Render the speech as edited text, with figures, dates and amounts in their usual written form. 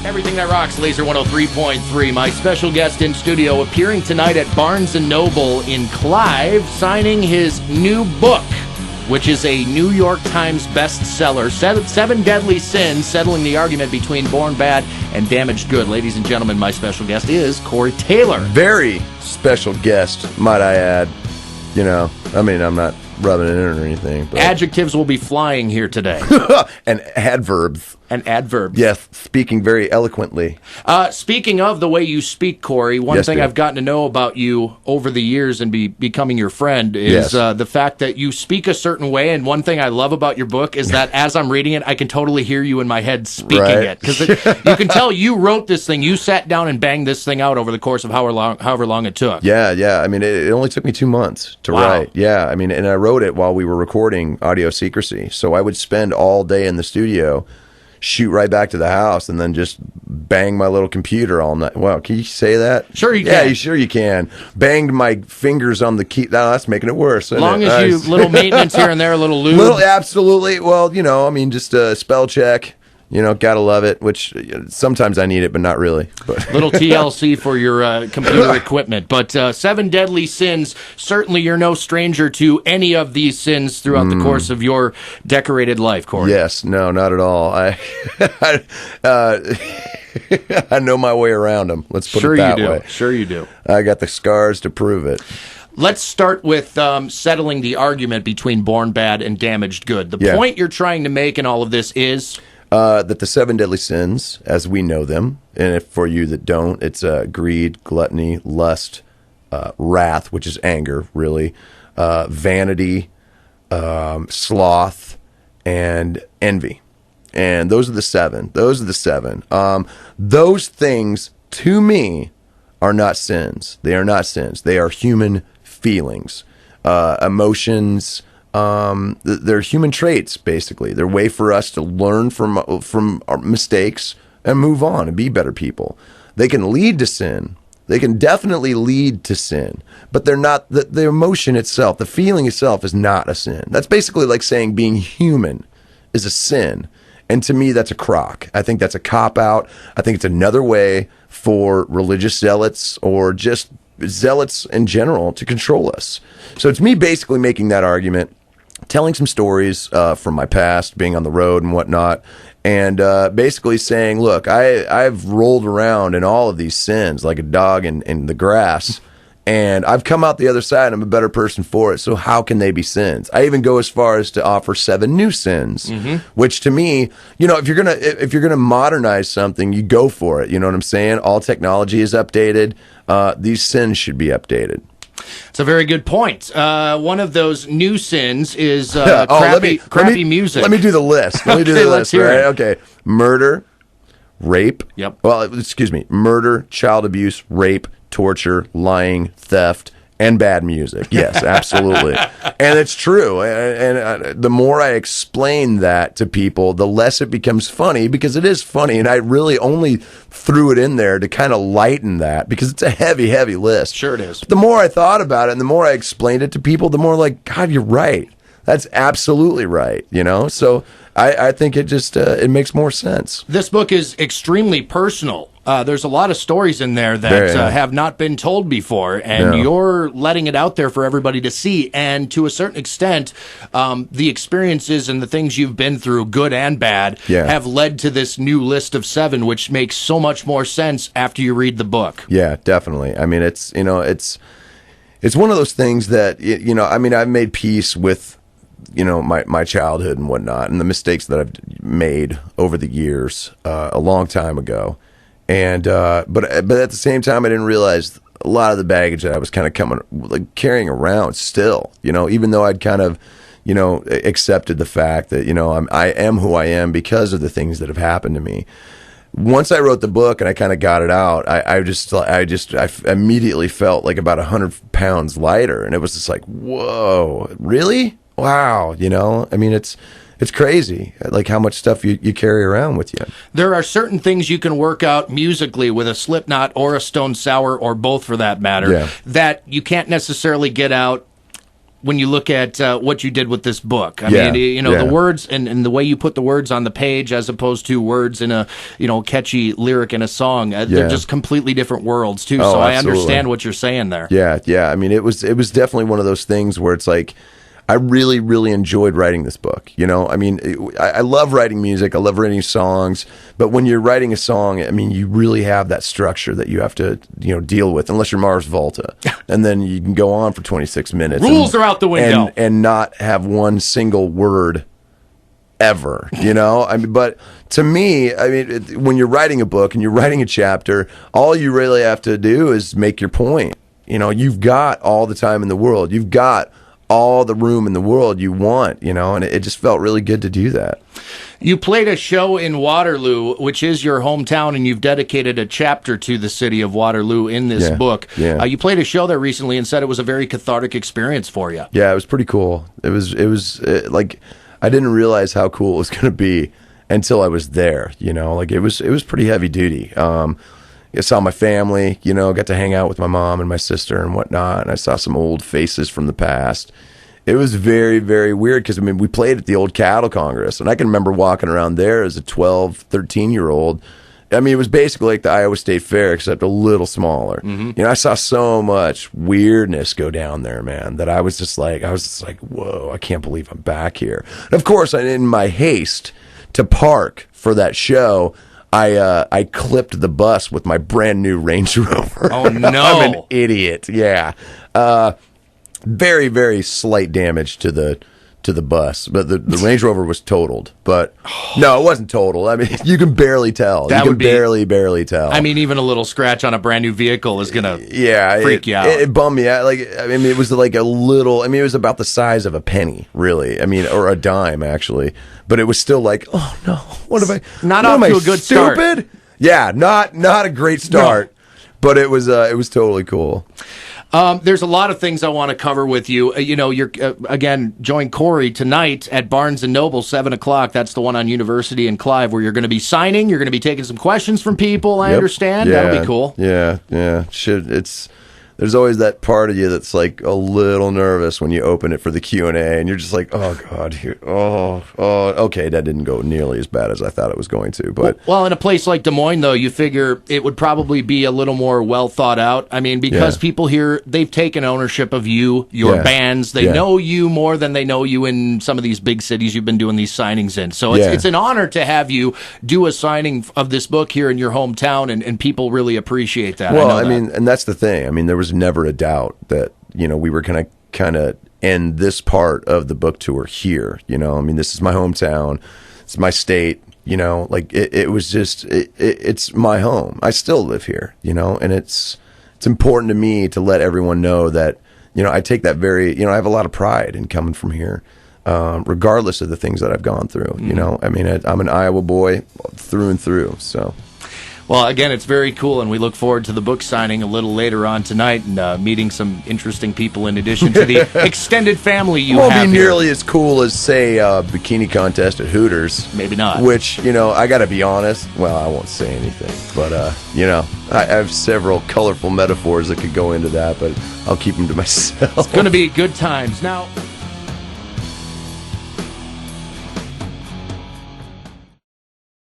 Everything that rocks, Laser 103.3. My special guest in studio, appearing tonight at Barnes & Noble in Clive, signing his new book, which is a New York Times bestseller, Seven Deadly Sins, settling the argument between Born Bad and Damaged Good. Ladies and gentlemen, my special guest is Corey Taylor. Very special guest, might I add. You know, I mean, I'm not rubbing it in or anything. But. Adjectives will be flying here today. And adverbs. And adverbs. Yes, speaking very eloquently. Speaking of the way you speak, Corey, one thing I've gotten to know about you over the years and becoming your friend is the fact that you speak a certain way. And one thing I love about your book is that as I'm reading it, I can totally hear you in my head speaking it. Because you can tell you wrote this thing. You sat down and banged this thing out over the course of however long it took. Yeah. I mean, it only took me 2 months to write. Yeah, I mean, and I wrote it while we were recording Audio Secrecy. So I would spend all day in the studio, shoot right back to the house, and then just bang my little computer all night. Wow, can you say that? Sure you can. Yeah, sure you can. Banged my fingers on the key. No, that's making it worse. As long as you, little maintenance here and there, a little lube. Absolutely. Well, you know, I mean, just a spell check. You know, gotta love it, which sometimes I need it, but not really. But. Little TLC for your computer equipment. But Seven Deadly Sins, certainly you're no stranger to any of these sins throughout the course of your decorated life, Corey. Yes, no, not at all. I know my way around them. Let's put it that way. Sure you do. I got the scars to prove it. Let's start with settling the argument between Born Bad and Damaged Good. The point you're trying to make in all of this is... that the seven deadly sins, as we know them, and if for you that don't, it's greed, gluttony, lust, wrath, which is anger, really, vanity, sloth, and envy. And those are the seven. Those things, to me, are not sins. They are not sins. They are human feelings, emotions. They're human traits, basically. They're a way for us to learn from our mistakes and move on and be better people. They can lead to sin. They can definitely lead to sin, but they're not. The emotion itself, the feeling itself, is not a sin. That's basically like saying being human is a sin. And to me, that's a crock. I think that's a cop-out. I think it's another way for religious zealots or just zealots in general to control us. So it's me basically making that argument, telling some stories from my past, being on the road and whatnot, and basically saying, look, I've rolled around in all of these sins like a dog in the grass, and I've come out the other side. I'm a better person for it. So how can they be sins? I even go as far as to offer 7 new sins, which to me, you know, if you're gonna modernize something, you go for it. You know what I'm saying? All technology is updated. These sins should be updated. It's a very good point. One of those new sins is crappy music. Let me do the list. Let's hear it. Okay. Murder, rape. Yep. Well, excuse me. Murder, child abuse, rape, torture, lying, theft, and bad music. Yes, absolutely. And it's true. And the more I explain that to people, the less it becomes funny, because it is funny. And I really only threw it in there to kind of lighten that, because it's a heavy, heavy list. Sure it is. But the more I thought about it and the more I explained it to people, the more like, God, you're right. That's absolutely right. You know? So I think it just, it makes more sense. This book is extremely personal. There's a lot of stories in there that have not been told before, and you're letting it out there for everybody to see. And to a certain extent, the experiences and the things you've been through, good and bad, have led to this new list of 7, which makes so much more sense after you read the book. Yeah, definitely. I mean, it's one of those things that, you know, I mean, I've made peace with, you know, my childhood and whatnot, and the mistakes that I've made over the years, a long time ago. And but at the same time, I didn't realize a lot of the baggage that I was kind of carrying around still. You know, even though I'd kind of, you know, accepted the fact that, you know, I am who I am because of the things that have happened to me. Once I wrote the book and I kind of got it out, I immediately felt like about 100 pounds lighter, and it was just like, whoa, really? Wow, you know. I mean, it's crazy, like how much stuff you carry around with you. There are certain things you can work out musically with a Slipknot or a Stone Sour, or both for that matter, that you can't necessarily get out when you look at what you did with this book. I mean, the words and the way you put the words on the page as opposed to words in a, catchy lyric in a song. They're just completely different worlds, too. So I understand what you're saying there. Yeah. I mean, it was definitely one of those things where it's like, I really, really enjoyed writing this book. I mean, I love writing music. I love writing songs. But when you're writing a song, I mean, you really have that structure that you have to, deal with, unless you're Mars Volta. And then you can go on for 26 minutes. Rules are out the window. And not have one single word ever, I mean, but to me, I mean, when you're writing a book and you're writing a chapter, all you really have to do is make your point. You've got all the time in the world. You've got all the room in the world you want, and it just felt really good to do that. You played a show in Waterloo, which is your hometown, and you've dedicated a chapter to the city of Waterloo in this book. Yeah. You played a show there recently and said it was a very cathartic experience for you. Yeah, it was pretty cool. It was like, I didn't realize how cool it was going to be until I was there, like it was pretty heavy duty. I saw my family, got to hang out with my mom and my sister and whatnot. And I saw some old faces from the past. It was very, very weird because, I mean, we played at the old Cattle Congress. And I can remember walking around there as a 12, 13-year-old. I mean, it was basically like the Iowa State Fair, except a little smaller. Mm-hmm. I saw so much weirdness go down there, man, that I was just like, whoa, I can't believe I'm back here. And of course, in my haste to park for that show, I clipped the bus with my brand new Range Rover. Oh, no. I'm an idiot. Yeah. Very, very slight damage to the bus, but the Range Rover was totaled. But no, it wasn't totaled. I mean, you can barely tell. Barely tell. I mean, even a little scratch on a brand new vehicle is gonna freak you out. It bummed me out. Like, I mean, it was like a little. I mean, it was about the size of a penny, really. I mean, or a dime, actually. But it was still like, oh no, what have I? Not off to a good start. Stupid? Yeah, not a great start. No. But it was totally cool. There's a lot of things I want to cover with you. You're again, join Corey tonight at Barnes & Noble, 7 o'clock. That's the one on University and Clive, where you're going to be signing. You're going to be taking some questions from people, I understand. Yeah. That'll be cool. Yeah. There's always that part of you that's like a little nervous when you open it for the Q&A, and you're just like, oh, God, okay, that didn't go nearly as bad as I thought it was going to. But well, in a place like Des Moines, though, you figure it would probably be a little more well thought out. I mean, because people here, they've taken ownership of your bands. They know you more than they know you in some of these big cities you've been doing these signings in. So it's an honor to have you do a signing of this book here in your hometown, and people really appreciate that. Well, I mean, and that's the thing. I mean, there was never a doubt that we were going to kind of end this part of the book tour here. I mean, this is my hometown, it's my state. Like it was just it's my home. I still live here. And it's important to me to let everyone know that I take that very I have a lot of pride in coming from here, regardless of the things that I've gone through. I mean, I'm an Iowa boy through and through. So. Well, again, it's very cool, and we look forward to the book signing a little later on tonight and meeting some interesting people in addition to the extended family you have. Won't be nearly as cool as, say, a bikini contest at Hooters. Maybe not. Which, I got to be honest. Well, I won't say anything. But, I have several colorful metaphors that could go into that, but I'll keep them to myself. It's going to be good times. Now...